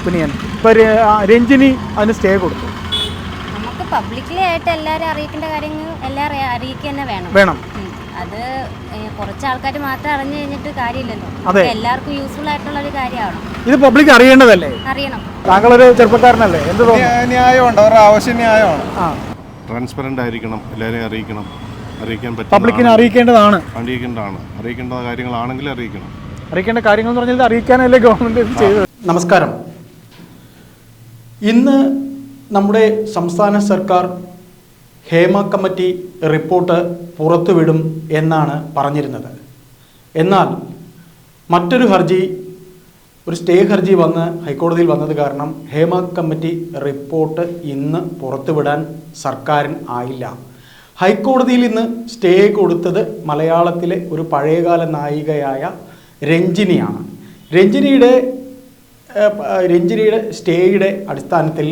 Opinion ഇപ്പോൾ രഞ്ജിനി അതിന് stay കൊടുത്തു. നമുക്ക് പബ്ലിക്കലി ആയിട്ട് എല്ലാവരും അറിയിക്കേണ്ട കാര്യങ്ങൾ എല്ലാവരും അറിയിക്കുക തന്നെ വേണം. അത് കുറച്ച് ആൾക്കാർ മാത്രം അറിഞ്ഞു കഴിഞ്ഞിട്ട് കാര്യമില്ലല്ലോ. എല്ലാവർക്കും യൂസ്ഫുൾ ആയിട്ടുള്ള ഒരു കാര്യമാണ്. ഇത് പബ്ലിക് അറിയേണ്ടതല്ലേ? അറിയണം. താങ്കളൊരു ചെറുപ്പക്കാരനല്ലേ? എന്ത് തോന്നുന്നു? ന്യായമുണ്ട്, അവരുടെ ആവശ്യം ന്യായമാണ്. ട്രാൻസ്പെറന്റ് ആയിരിക്കണം, എല്ലാവരെയും അറിയിക്കണം, അറിയിക്കാൻ പറ്റും, പബ്ലിക്കിനെ അറിയിക്കേണ്ട കാര്യങ്ങളാണെങ്കിൽ അറിയിക്കണം. അറിയിക്കേണ്ട കാര്യങ്ങൾ എന്ന് പറഞ്ഞാൽ അറിയിക്കാനല്ലേ ഗവൺമെന്റ് ചെയ്തത്. നമസ്കാരം. ഇന്ന് നമ്മുടെ സംസ്ഥാന സർക്കാർ ഹേമ കമ്മിറ്റി റിപ്പോർട്ട് പുറത്തുവിടും എന്നാണ് പറഞ്ഞിരുന്നത്. എന്നാൽ മറ്റൊരു ഹർജി, ഒരു സ്റ്റേ ഹർജി വന്ന് ഹൈക്കോടതിയിൽ വന്നത് കാരണം ഹേമ കമ്മിറ്റി റിപ്പോർട്ട് ഇന്ന് പുറത്തുവിടാൻ സർക്കാരിന് ആയില്ല. ഹൈക്കോടതിയിൽ ഇന്ന് സ്റ്റേ കൊടുത്തത് മലയാളത്തിലെ ഒരു പഴയകാല നായികയായ രഞ്ജിനിയാണ്. രഞ്ജിനിയുടെ സ്റ്റേയുടെ അടിസ്ഥാനത്തിൽ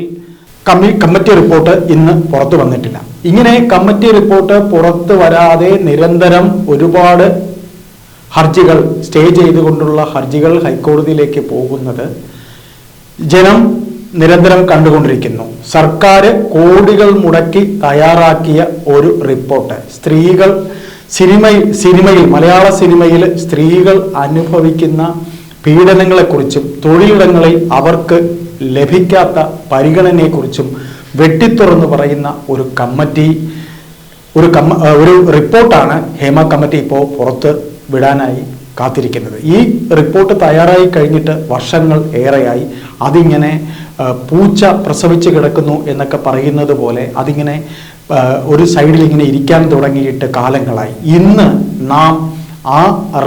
കമ്മിറ്റി റിപ്പോർട്ട് ഇന്ന് പുറത്തു വന്നിട്ടില്ല. ഇങ്ങനെ കമ്മിറ്റി റിപ്പോർട്ട് പുറത്തു വരാതെ നിരന്തരം ഒരുപാട് ഹർജികൾ, സ്റ്റേ ചെയ്തുകൊണ്ടുള്ള ഹർജികൾ ഹൈക്കോടതിയിലേക്ക് പോകുന്നത് ജനം നിരന്തരം കണ്ടുകൊണ്ടിരിക്കുന്നു. സർക്കാർ കോടികൾ മുടക്കി തയ്യാറാക്കിയ ഒരു റിപ്പോർട്ട്, സ്ത്രീകൾ സിനിമയിൽ മലയാള സിനിമയിൽ സ്ത്രീകൾ അനുഭവിക്കുന്ന പീഡനങ്ങളെക്കുറിച്ചും തൊഴിലിടങ്ങളിൽ അവർക്ക് ലഭിക്കാത്ത പരിഗണനയെക്കുറിച്ചും വെട്ടിത്തുറന്ന് പറയുന്ന ഒരു റിപ്പോർട്ടാണ് ഹേമ കമ്മിറ്റി ഇപ്പോൾ പുറത്ത് വിടാനായി കാത്തിരിക്കുന്നത്. ഈ റിപ്പോർട്ട് തയ്യാറായി കഴിഞ്ഞിട്ട് വർഷങ്ങൾ ഏറെയായി. അതിങ്ങനെ പൂച്ച പ്രസവിച്ച് കിടക്കുന്നു എന്നൊക്കെ പറയുന്നത് പോലെ അതിങ്ങനെ ഒരു സൈഡിൽ ഇങ്ങനെ ഇരിക്കാൻ തുടങ്ങിയിട്ട് കാലങ്ങളായി. ഇന്ന് നാം ആ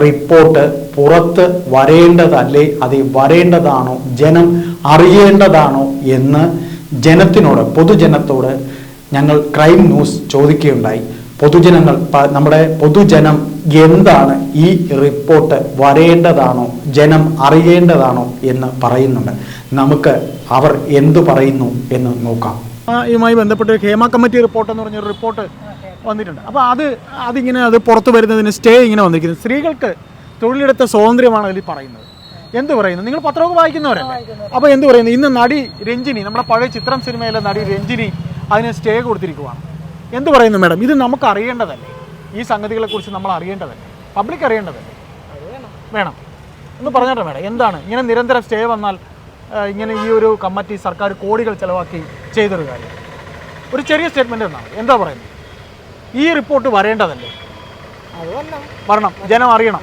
റിപ്പോർട്ട് പുറത്ത് വരേണ്ടതല്ലേ, അത് വരേണ്ടതാണോ, ജനം അറിയേണ്ടതാണോ എന്ന് പൊതുജനത്തോട് ഞങ്ങൾ ക്രൈം ന്യൂസ് ചോദിക്കുകയുണ്ടായി. നമ്മുടെ പൊതുജനം എന്താണ് ഈ റിപ്പോർട്ട് വരേണ്ടതാണോ, ജനം അറിയേണ്ടതാണോ എന്ന് പറയുന്നുണ്ട്. നമുക്ക് അവർ എന്തു പറയുന്നു എന്ന് നോക്കാം. ഇതുമായി ബന്ധപ്പെട്ട് ഹേമ കമ്മിറ്റി റിപ്പോർട്ട് എന്ന് പറഞ്ഞൊരു റിപ്പോർട്ട് വന്നിട്ടുണ്ട്. അപ്പോൾ അത് പുറത്തു വരുന്നതിന് സ്റ്റേ ഇങ്ങനെ വന്നിരിക്കുന്നത്. സ്ത്രീകൾക്ക് തൊഴിലെടുത്ത സ്വാതന്ത്ര്യമാണ് അതിൽ പറയുന്നത്. എന്ത് പറയുന്നു? നിങ്ങൾ പത്രമൊക്കെ വായിക്കുന്നവരല്ലേ? അപ്പോൾ എന്ത് പറയുന്നു? ഇന്ന് നടി രഞ്ജിനി, നമ്മുടെ പഴയ ചിത്രം സിനിമയിലെ നടി രഞ്ജിനി അതിന് സ്റ്റേ കൊടുത്തിരിക്കുകയാണ്. എന്ത് പറയുന്നു മാഡം? ഇത് നമുക്ക് അറിയേണ്ടതല്ലേ? ഈ സംഗതികളെക്കുറിച്ച് നമ്മൾ അറിയേണ്ടതല്ലേ? പബ്ലിക് അറിയേണ്ടതല്ലേ? വേണം എന്ന് പറഞ്ഞോട്ടെ മാഡം. എന്താണ് ഇങ്ങനെ നിരന്തരം സ്റ്റേ വന്നാൽ ഇങ്ങനെ ഈ ഒരു കമ്മിറ്റി സർക്കാർ കോടികൾ ചിലവാക്കി ചെയ്തൊരു കാര്യം? ഒരു ചെറിയ സ്റ്റേറ്റ്മെൻറ്റ് എന്നാണ്. എന്താ പറയുന്നത്? ഈ റിപ്പോർട്ട് വരേണ്ടതല്ലേ? വരണം, ജനം അറിയണം.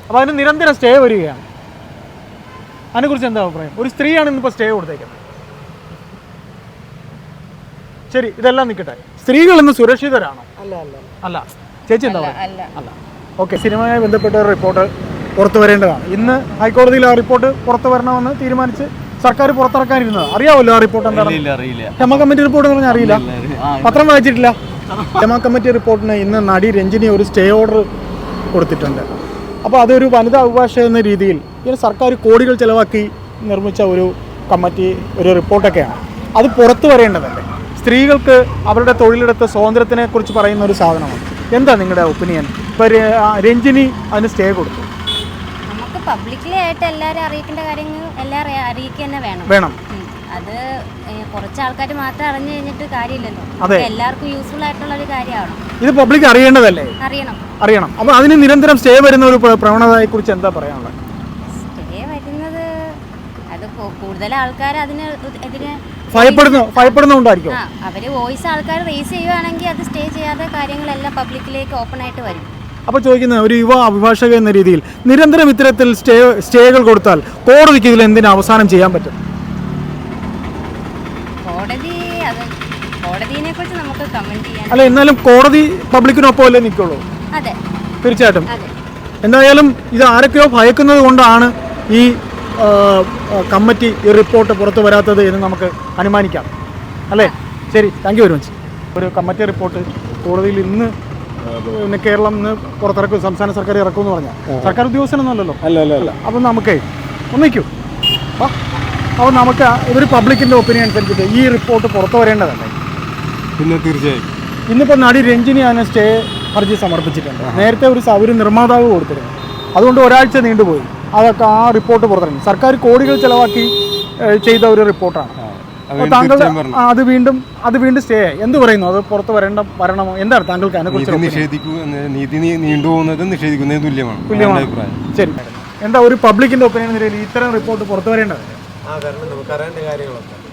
അപ്പോൾ അതിന് നിരന്തരം സ്റ്റേ വരികയാണ്. അതിനെക്കുറിച്ച് എന്താ അഭിപ്രായം? ഒരു സ്ത്രീയാണ് ഇന്നിപ്പോൾ സ്റ്റേ കൊടുത്തേക്കുന്നത്. ശരി, ഇതെല്ലാം നിൽക്കട്ടെ. സ്ത്രീകൾ ഇന്ന് സുരക്ഷിതരാണോ? അല്ല. ചേച്ചി എന്താ പറയുക? അല്ല. ഓക്കെ, സിനിമയുമായി ബന്ധപ്പെട്ട ഒരു റിപ്പോർട്ട് പുറത്തു വരേണ്ടതാണ്. ഇന്ന് ഹൈക്കോടതിയിൽ ആ റിപ്പോർട്ട് പുറത്തു വരണമെന്ന് തീരുമാനിച്ച് സർക്കാർ പുറത്തിറക്കാനിരുന്നത്. അറിയാമല്ലോ ആ റിപ്പോർട്ട് എന്താണ്? ഹേമ കമ്മിറ്റി റിപ്പോർട്ട് എന്ന് പറഞ്ഞാൽ അറിയില്ല? പത്രം വായിച്ചിട്ടില്ല? ഹേമ കമ്മിറ്റി റിപ്പോർട്ടിന് ഇന്ന് നടി രഞ്ജിനി ഒരു സ്റ്റേ ഓർഡർ കൊടുത്തിട്ടുണ്ട്. അപ്പോൾ അതൊരു വനിതാ അഭിഭാഷക എന്ന രീതിയിൽ ഇങ്ങനെ സർക്കാർ കോടികൾ ചിലവാക്കി നിർമ്മിച്ച ഒരു കമ്മിറ്റി, ഒരു റിപ്പോർട്ടൊക്കെയാണ്. അത് പുറത്തു വരേണ്ടതല്ലേ? സ്ത്രീകൾക്ക് അവരുടെ തൊഴിലെടുത്ത സ്വാതന്ത്ര്യത്തിനെ കുറിച്ച് പറയുന്ന ഒരു സാധനമാണ്. എന്താ നിങ്ങളുടെ ഒപ്പീനിയൻ? ഇപ്പോൾ രഞ്ജിനി അതിന് സ്റ്റേ കൊടുത്തു. നമുക്ക് പബ്ലിക്കലി ആയിട്ട് എല്ലാവരും അറിയിക്കേണ്ട കാര്യങ്ങൾ എല്ലാവരും അറിയിക്കുക തന്നെ വേണം. അത് കുറച്ച് ആൾക്കാർ മാത്രം അറിഞ്ഞു കഴിഞ്ഞിട്ട് കാര്യമില്ലല്ലോ. എല്ലാവർക്കും യൂസ്ഫുൾ ആയിട്ടുള്ള ഒരു കാര്യമാണ്. ഇത് പബ്ലിക് അറിയേണ്ടതല്ലേ? അറിയണം. അപ്പോൾ അതിന് നിരന്തരം സ്റ്റേ വരുന്ന ഒരു പ്രവണതയെ കുറിച്ച് എന്താ പറയാനുള്ളത്? സ്റ്റേ വരുന്നത് അത് കൂടുതൽ ആൾക്കാർ അതിനെതിരെ ഭയപ്പെടുന്നുണ്ടായിരിക്കും. അവര് വോയിസ് ആൾക്കാർ റേസ് ചെയ്യുവാണെങ്കിൽ അത് സ്റ്റേ ചെയ്യാതെ കാര്യങ്ങളെല്ലാം പബ്ലിക്കിലേക്ക് ഓപ്പൺ ആയിട്ട് വരും. അപ്പോൾ ചോദിക്കുന്ന ഒരു യുവ അഭിഭാഷക എന്ന രീതിയിൽ നിരന്തരം ഇത്തരത്തിൽ സ്റ്റേകൾ കൊടുത്താൽ കോടതിക്ക് ഇതിൽ എന്തിനു അവസാനം ചെയ്യാൻ പറ്റും? കോടതിയെ കുറിച്ച് നമുക്ക് കമന്റ് ചെയ്യാൻ അല്ല, എന്നാലും കോടതി പബ്ലിക്കിനൊപ്പമല്ലേ നിൽക്കുള്ളൂ? അതെ, തീർച്ചയായിട്ടും. എന്തായാലും ഇത് ആരൊക്കെയോ ഭയക്കുന്നത് കൊണ്ടാണ് ഈ കമ്മിറ്റി ഈ റിപ്പോർട്ട് പുറത്തു വരാത്തത് എന്ന് നമുക്ക് അനുമാനിക്കാം, അല്ലേ? ശരി, താങ്ക് യു വെരി മച്ച്. ഒരു കമ്മിറ്റി റിപ്പോർട്ട് കോടതിയിൽ ഇന്ന് കേരളം ഇന്ന് പുറത്തിറക്കും, സംസ്ഥാന സർക്കാർ ഇറക്കുമെന്ന് പറഞ്ഞാൽ സർക്കാർ ഉദ്യോഗസ്ഥനൊന്നുമല്ലല്ലോ. അല്ല. അപ്പം നമുക്കേ ഒന്നിക്കൂ. അപ്പോൾ നമുക്ക് ഇതൊരു പബ്ലിക്കിൻ്റെ ഒപ്പീനിയൻ അനുസരിച്ചിട്ട് ഈ റിപ്പോർട്ട് പുറത്തു വരേണ്ടതല്ലേ? പിന്നെ തീർച്ചയായും. ഇന്നിപ്പോൾ നടി രഞ്ജിനി അതിന് സ്റ്റേ ഹർജി സമർപ്പിച്ചിട്ടുണ്ട്. നേരത്തെ ഒരു നിർമ്മാതാവ് കൊടുത്തിരുന്നു. അതുകൊണ്ട് ഒരാഴ്ച നീണ്ടുപോയി. അതൊക്കെ ആ റിപ്പോർട്ട് പുറത്തിറങ്ങി. സർക്കാർ കോടികൾ ചിലവാക്കി ചെയ്ത ഒരു റിപ്പോർട്ടാണ്. താങ്കൾ അത് വീണ്ടും സ്റ്റേ ആയി. എന്ത് പറയുന്നു? അത് പുറത്ത് വരണമോ? എന്താണ് താങ്കൾക്ക് അതിനെക്കുറിച്ച്? നീതി നീണ്ടുപോകുന്നത് നിഷേധിക്കുന്നതിന് തുല്യമാണ്. ശരി, എന്താ ഒരു പബ്ലിക്കിന്റെ ഒപ്പീനിയൻ നിലയിൽ ഇത്തരം റിപ്പോർട്ട് പുറത്തു വരേണ്ടത്?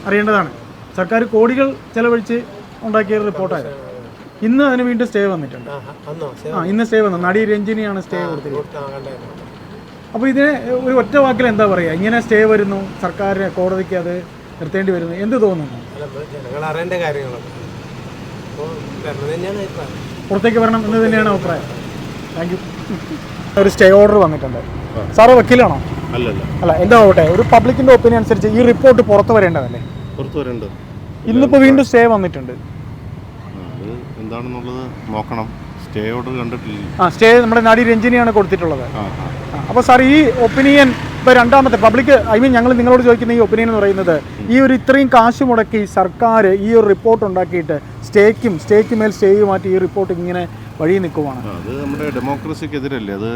അറിയേണ്ടതാണ്. സർക്കാർ കോടികൾ ചെലവഴിച്ച് ഉണ്ടാക്കിയ റിപ്പോർട്ടാണ്. ഇന്ന് അതിന് വീണ്ടും സ്റ്റേ വന്നിട്ടുണ്ട്. ഇന്ന് സ്റ്റേ വന്നു. നടി രഞ്ജിനിയാണ് സ്റ്റേ കൊടുത്തിരിക്കുന്നത്. അപ്പോൾ ഇതിനെ ഒരു ഒറ്റ വാക്കിൽ എന്താ പറയുക? ഇങ്ങനെ സ്റ്റേ വരുന്നു, സർക്കാരിന് കോടതിക്ക് അത് നിർത്തേണ്ടി വരുന്നു, എന്ത് തോന്നുന്നു? പുറത്തേക്ക് വരണം എന്ന് തന്നെയാണ് അഭിപ്രായം. Thank you. ഒരു സ്റ്റേ ഓർഡർ വന്നിട്ടുണ്ട്. സാറ് വക്കീലാണോ? അല്ല, എന്താ ആവട്ടെ, ഒരു പബ്ലിക്കിന്റെ ഒപ്പീനിയൻ അനുസരിച്ച് ഈ റിപ്പോർട്ട് പുറത്തു വരേണ്ടതല്ലേ? ഇന്നിപ്പോ വീണ്ടും സ്റ്റേ വന്നിട്ടുണ്ട്. എന്താണെന്നുള്ളത് നോക്കണം. സ്റ്റേ ഓർഡർ കണ്ടിട്ടില്ല. സ്റ്റേ നമ്മുടെ നടി രഞ്ജിനിയാണ് കൊടുത്തിട്ടുള്ളത്. അപ്പോൾ സാർ, ഈ ഒപ്പീനിയൻ ഇപ്പോൾ രണ്ടാമത്തെ പബ്ലിക്, ഞങ്ങൾ നിങ്ങളോട് ചോദിക്കുന്ന ഈ ഒപ്പീനിയൻ എന്ന് പറയുന്നത്, ഈ ഒരു ഇത്രയും കാശ് മുടക്കി സർക്കാർ ഈ ഒരു റിപ്പോർട്ട് ഉണ്ടാക്കിയിട്ട് സ്റ്റേക്ക് മേൽ സ്റ്റേ മാറ്റി ഈ റിപ്പോർട്ട് ഇങ്ങനെ വഴി നിൽക്കുവാണ്. അത് നമ്മുടെ ഡെമോക്രസിക്കെതിരല്ലേ? അത്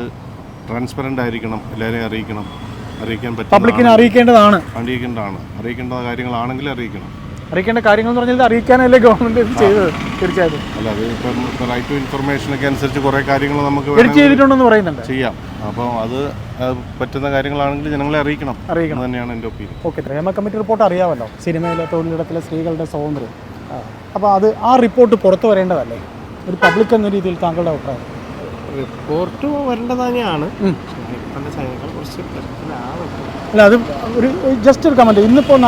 ട്രാൻസ്പെറൻ്റ് ആയിരിക്കണം, എല്ലാവരെയും അറിയിക്കാൻ പറ്റും. പബ്ലിക്കിനെ അറിയിക്കേണ്ട കാര്യങ്ങളാണെങ്കിൽ അറിയിക്കേണ്ട കാര്യങ്ങൾ എന്ന് പറഞ്ഞാൽ അറിയിക്കാനല്ലേ ഗവൺമെന്റ് ചെയ്തത്? തീർച്ചയായിട്ടും. അല്ല, അത് ഇപ്പം റൈറ്റ് ടു ഇൻഫർമേഷനൊക്കെ അനുസരിച്ച് കുറേ കാര്യങ്ങൾ നമുക്ക് ചെയ്തിട്ടുണ്ടെന്ന് പറയുന്നുണ്ട്. ചെയ്യാം. അപ്പോൾ അത് പറ്റുന്ന കാര്യങ്ങളാണെങ്കിൽ ജനങ്ങളെ അറിയിക്കണം തന്നെയാണ് എൻ്റെ opinion. Okay, Hema committee report അറിയാമല്ലോ, സിനിമയിലെ തൊഴിലിടത്തിലെ സ്ത്രീകളുടെ സ്വാതന്ത്ര്യം. അപ്പോൾ ആ റിപ്പോർട്ട് പുറത്തു വരേണ്ടതല്ലേ ഒരു പബ്ലിക് എന്ന രീതിയിൽ? താങ്കളുടെ അഭിപ്രായം? റിപ്പോർട്ട് വരേണ്ടത് തന്നെയാണ്. അല്ല, അത് ഒരു ജസ്റ്റ് ഒരു കമൻറ്റ്. ഇന്നിപ്പോൾ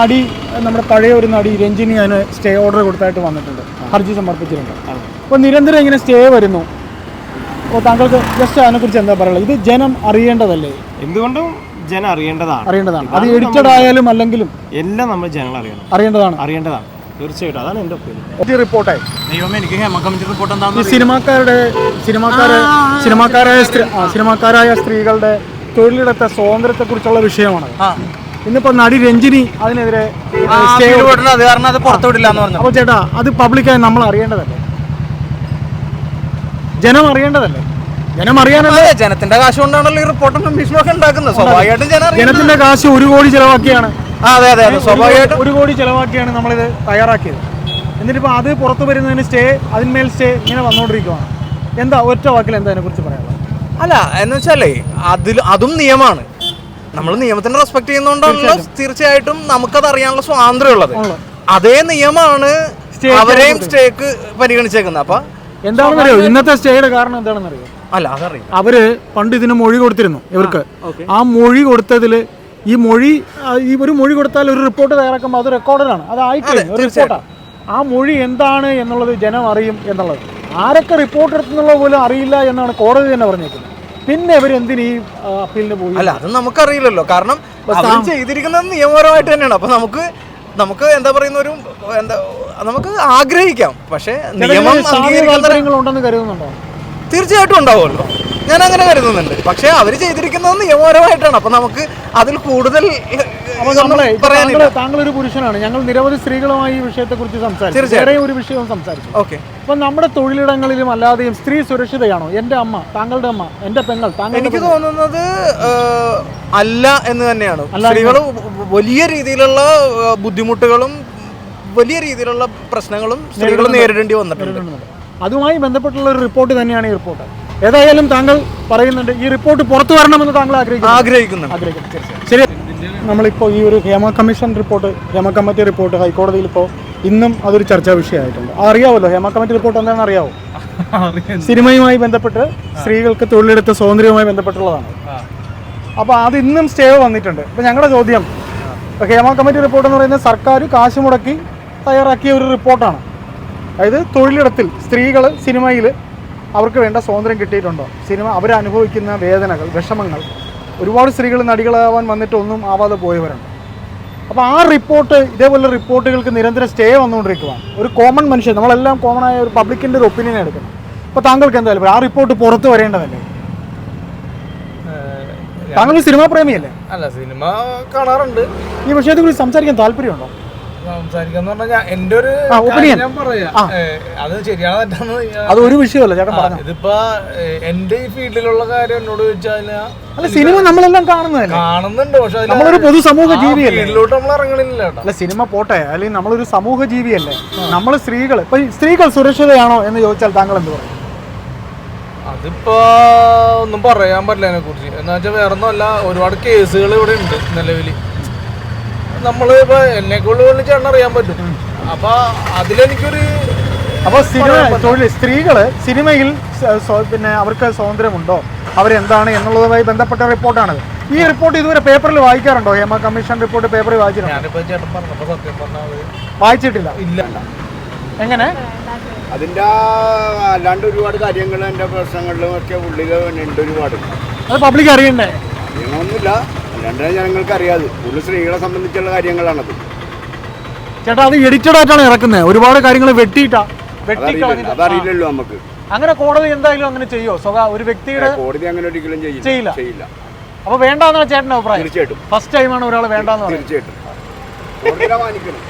നമ്മുടെ പഴയ ഒരു നടി രഞ്ജിനി അതിന് സ്റ്റേ ഓർഡർ കൊടുത്തായിട്ട് വന്നിട്ടുണ്ട്, ഹർജി സമർപ്പിച്ചിട്ടുണ്ട്. അപ്പോൾ നിരന്തരം ഇങ്ങനെ സ്റ്റേ വരുന്നു. അപ്പോൾ താങ്കൾക്ക് ജസ്റ്റ് അതിനെക്കുറിച്ച് എന്താ പറയുക? ഇത് ജനം അറിയേണ്ടതല്ലേ? എന്തുകൊണ്ടും ജനം അറിയേണ്ടതാണ്. അത് എഡിറ്റഡ് ആയാലും അല്ലെങ്കിലും എല്ലാം നമ്മൾ ജനങ്ങൾ അറിയേണ്ടതാണ്. തീർച്ചയായിട്ടും, അതാണ് എൻ്റെ ഒപ്പീനിയൻ. റിപ്പോർട്ടായി എനിക്ക് ഹേമ കമ്മിറ്റി റിപ്പോർട്ട് എന്താ? ഈ സിനിമാക്കാരായ സ്ത്രീകളുടെ തൊഴിലിടത്തെ സ്വാതന്ത്ര്യത്തെക്കുറിച്ചുള്ള വിഷയമാണ്. ഇന്നിപ്പോ നടി രഞ്ജിനി അതിനെതിരെ അപ്പൊ ചേട്ടാ, അത് പബ്ലിക്കായി നമ്മൾ അറിയേണ്ടതല്ലേ? ജനം അറിയേണ്ടതല്ലേ? ജനം അറിയാനല്ലേ? ജനത്തിന്റെ കാശ് കൊണ്ടാണല്ലോ ഈ റിപ്പോർട്ടും ഭീഷണിയൊക്കെ ഉണ്ടാക്കുന്നത്. സ്വാഭാവികമായിട്ടും ജനത്തിന്റെ കാശ് 1 കോടി ചെലവാക്കിയാണ്. സ്വാഭാവികമായിട്ടും 1 കോടി ചെലവാക്കിയാണ് നമ്മളിത് തയ്യാറാക്കിയത്. എന്നിട്ടിപ്പോ അത് പുറത്തു വരുന്നതിന് അതിന്മേൽ സ്റ്റേ ഇങ്ങനെ വന്നുകൊണ്ടിരിക്കുകയാണ്. എന്താ ഒറ്റ വാക്കിൽ എന്താ അതിനെ കുറിച്ച് പറയാനുള്ളത്? അല്ല, എന്ന് വെച്ചാലേ അതും നിയമമാണ്. നമ്മൾ നിയമത്തിനെ റെസ്പെക്ട് ചെയ്യുന്നതുകൊണ്ടാണല്ലോ തീർച്ചയായിട്ടും നമുക്കത് അറിയാനുള്ള സ്വാതന്ത്ര്യം ഉള്ളത്. അതേ നിയമമാണ് അവരെയും സ്റ്റേക്ക് പരിഗണിച്ചേക്കുന്നത്. അപ്പൊ എന്താണെന്നറിയോ ഇന്നത്തെ സ്റ്റേയുടെ കാരണം? എന്താണെന്നറിയോ? അല്ല, അതറിയാം. അവര് പണ്ട് ഇതിന് മൊഴി കൊടുത്തിരുന്നു ഇവർക്ക്. ആ മൊഴി കൊടുത്തതിൽ ഈ ഒരു മൊഴി കൊടുത്താൽ ഒരു റിപ്പോർട്ട് തയ്യാറാക്കുമ്പോൾ അത് റെക്കോർഡറാണ്, അത് ആയിക്കഴിഞ്ഞു ഒരു റിപ്പോർട്ടാണ്. ആ മൊഴി എന്താണ് എന്നുള്ളത് ജനം അറിയും എന്നുള്ളത്. ആരൊക്കെ റിപ്പോർട്ട് എടുത്തുന്നുള്ള പോലും അറിയില്ല എന്നാണ് കോടതി തന്നെ പറഞ്ഞേക്കുന്നത്. പിന്നെ ഇവരെന്തിന് ഈ അപ്പീലിന് പോയി? അല്ല, അത് നമുക്കറിയില്ലല്ലോ. കാരണം ചെയ്തിരിക്കുന്നത് നിയമപരമായിട്ട് തന്നെയാണ്. അപ്പൊ നമുക്ക് എന്താ പറയുന്ന നമുക്ക് ആഗ്രഹിക്കാം. പക്ഷെ നിയമം ഉണ്ടെന്ന് കരുതുന്നുണ്ടോ? തീർച്ചയായിട്ടും ഉണ്ടാവുമല്ലോ, ഞാൻ അങ്ങനെ കരുതുന്നുണ്ട്. പക്ഷെ അവർ ചെയ്തിരിക്കുന്നത് നിയമപരമായിട്ടാണ്. അപ്പൊ നമുക്ക് അതിൽ കൂടുതൽ പറയാനില്ല. താങ്കൾ ഒരു പുരുഷനാണ്. ഞങ്ങൾ നിരവധി സ്ത്രീകളുമായി ഈ വിഷയത്തെ കുറിച്ച് സംസാരിച്ചു. ഒരു വിഷയവും സംസാരിച്ചു. ഓക്കെ, അപ്പൊ നമ്മുടെ തൊഴിലിടങ്ങളിലും അല്ലാതെയും സ്ത്രീ സുരക്ഷിതയാണോ? എന്റെ അമ്മ, താങ്കളുടെ അമ്മ, എന്റെ പെങ്ങൾ, എനിക്ക് തോന്നുന്നത് അല്ല എന്ന് തന്നെയാണ്. സ്ത്രീകൾ വലിയ രീതിയിലുള്ള ബുദ്ധിമുട്ടുകളും വലിയ രീതിയിലുള്ള പ്രശ്നങ്ങളും സ്ത്രീകൾ നേരിടേണ്ടി വന്നിട്ടുണ്ട്. അതുമായി ബന്ധപ്പെട്ടുള്ള ഒരു റിപ്പോർട്ട് തന്നെയാണ് ഈ റിപ്പോർട്ട്. ഏതായാലും താങ്കൾ പറയുന്നുണ്ട് ഈ റിപ്പോർട്ട് പുറത്തു വരണമെന്ന് താങ്കൾ ആഗ്രഹിക്കുന്നുണ്ട്. ശരി, നമ്മളിപ്പോൾ ഈ ഒരു ഹേമ കമ്മിറ്റി റിപ്പോർട്ട് ഹൈക്കോടതിയിൽ ഇപ്പോൾ ഇന്നും അതൊരു ചർച്ചാ വിഷയമായിട്ടുണ്ട്. അറിയാമല്ലോ ഹേമ കമ്മിറ്റി റിപ്പോർട്ട് എന്താണെന്ന് അറിയാവോ? സിനിമയുമായി ബന്ധപ്പെട്ട് സ്ത്രീകൾക്ക് തൊഴിലെടുത്ത സ്വാതന്ത്ര്യവുമായി ബന്ധപ്പെട്ടുള്ളതാണ്. അപ്പോൾ അത് ഇന്നും സ്റ്റേ വന്നിട്ടുണ്ട്. അപ്പോൾ ഞങ്ങളുടെ ചോദ്യം, ഹേമ കമ്മിറ്റി റിപ്പോർട്ട് എന്ന് പറയുന്നത് സർക്കാർ കാശ് മുടക്കി തയ്യാറാക്കിയ ഒരു റിപ്പോർട്ടാണ്. അതായത് തൊഴിലിടത്തിൽ സ്ത്രീകൾ സിനിമയിൽ അവർക്ക് വേണ്ട സ്വാതന്ത്ര്യം കിട്ടിയിട്ടുണ്ടോ, അവരനുഭവിക്കുന്ന വേദനകൾ, വിഷമങ്ങൾ, ഒരുപാട് സ്ത്രീകൾ നടികളാവാൻ വന്നിട്ട് ഒന്നും ആവാതെ പോയവരുണ്ട്. അപ്പോൾ ആ റിപ്പോർട്ട്, ഇതേപോലെ റിപ്പോർട്ടുകൾക്ക് നിരന്തരം സ്റ്റേ വന്നുകൊണ്ടിരിക്കുകയാണ്. ഒരു കോമൺ മനുഷ്യൻ, നമ്മളെല്ലാം കോമൺ ആയ ഒരു പബ്ലിക്കിൻ്റെ ഒരു ഒപ്പീനിയൻ എടുക്കുന്നത്. അപ്പോൾ താങ്കൾക്ക് എന്തായാലും ആ റിപ്പോർട്ട് പുറത്ത് വരേണ്ടതല്ലേ? താങ്കൾ സിനിമാ പ്രേമിയല്ലേ? അല്ല, സിനിമ കാണാറുണ്ട്. ഈ വിഷയത്തെക്കുറിച്ച് സംസാരിക്കാൻ താല്പര്യമുണ്ടോ? സംസാരിക്കാന്ന് പറഞ്ഞാൽ എന്റെ ഒരു opinion. ഞാൻ പറയാ അത് ശരിയാണോ തെറ്റാന്ന് അത് ഒരു വിഷയമല്ല ചേട്ടൻ പറഞ്ഞു. ഇതിപ്പോ എന്റെ ഈ ഫീൽഡിലുള്ള കാര്യം എന്നോട് ചോദിച്ചാൽ അല്ല, സിനിമ നമ്മളെല്ലാം കാണുന്നതല്ലേ, കാണുന്നുണ്ട്. പക്ഷെ നമ്മളൊരു പൊതുസമൂഹ ജീവിയല്ലേ. ഫീൽഡിലോട്ട് നമ്മൾ ഇറങ്ങണില്ല. അല്ല, സിനിമ പോട്ടെ, അല്ലെങ്കിൽ നമ്മളൊരു സമൂഹ ജീവിയല്ലേ. നമ്മൾ സ്ത്രീകൾ, ഇപ്പൊ സ്ത്രീകൾ സുരക്ഷിതയാണോ എന്ന് ചോദിച്ചാൽ താങ്കൾ എന്ത് പറയും? അതിപ്പോ ഒന്നും പറയാൻ പറ്റില്ല അതിനെ കുറിച്ച്. എന്താ വെച്ചാൽ വേറെ ഒന്നുമല്ല, ഒരുപാട് കേസുകൾ ഇവിടെ ഉണ്ട് നിലവില്. നമ്മള് ഇപ്പൊ എന്നെക്കൊണ്ട് ചേട്ടൻ അറിയാൻ പറ്റും. അപ്പൊ അതിലെനിക്കൊരു അപ്പൊ സ്ത്രീകള് സിനിമയിൽ പിന്നെ അവർക്ക് സ്വാതന്ത്ര്യമുണ്ടോ, അവരെന്താണ് എന്നുള്ളതുമായി ബന്ധപ്പെട്ട റിപ്പോർട്ടാണ്. ഈ റിപ്പോർട്ട് ഇതുവരെ പേപ്പറിൽ വായിക്കാറുണ്ടോ? ഹേമ കമ്മീഷൻ റിപ്പോർട്ട് പേപ്പറിൽ വായിച്ചിട്ടുണ്ടോ? ഞാനിപ്പോ ചേട്ടൻ പറഞ്ഞപ്പോ സത്യം പറഞ്ഞാൽ വായിച്ചിട്ടില്ല. ഇല്ല. എങ്ങനെ? അതിൻ്റെ അല്ലാണ്ട് ഒരുപാട് കാര്യങ്ങൾ എൻ്റെ പ്രശ്നങ്ങളിലും ഒക്കെ ഉള്ളിൽ ഉണ്ട് ഒരുപാട്. അത് പബ്ലിക് അറിയണ്ടേ? അറിയണമൊന്നുമില്ല, അല്ലാണ്ട് ജനങ്ങൾക്ക് അറിയാതെ. കൂടുതൽ സ്ത്രീകളെ സംബന്ധിച്ചുള്ള കാര്യങ്ങളാണത്. ചേട്ടാ, അത് എഡിറ്റഡ് ആയിട്ടാണ് ഇറക്കുന്നത്. ഒരുപാട് കാര്യങ്ങൾ അതറിയില്ലല്ലോ നമുക്ക്. അങ്ങനെ കോടതി എന്തായാലും അങ്ങനെ ചെയ്യോ? ഒരു വ്യക്തിയുടെ കോടതി അങ്ങനെ ഒരിക്കലും ചെയ്യില്ല. അപ്പൊ വേണ്ടാന്നാണ് ചേട്ടൻ്റെ അഭിപ്രായം? തീർച്ചയായിട്ടും. ഫസ്റ്റ് ടൈമാണ് ഒരാൾ വേണ്ടാന്ന് പറയുന്നത്. തീർച്ചയായിട്ടും കോടതിയെ മാനിക്കണം.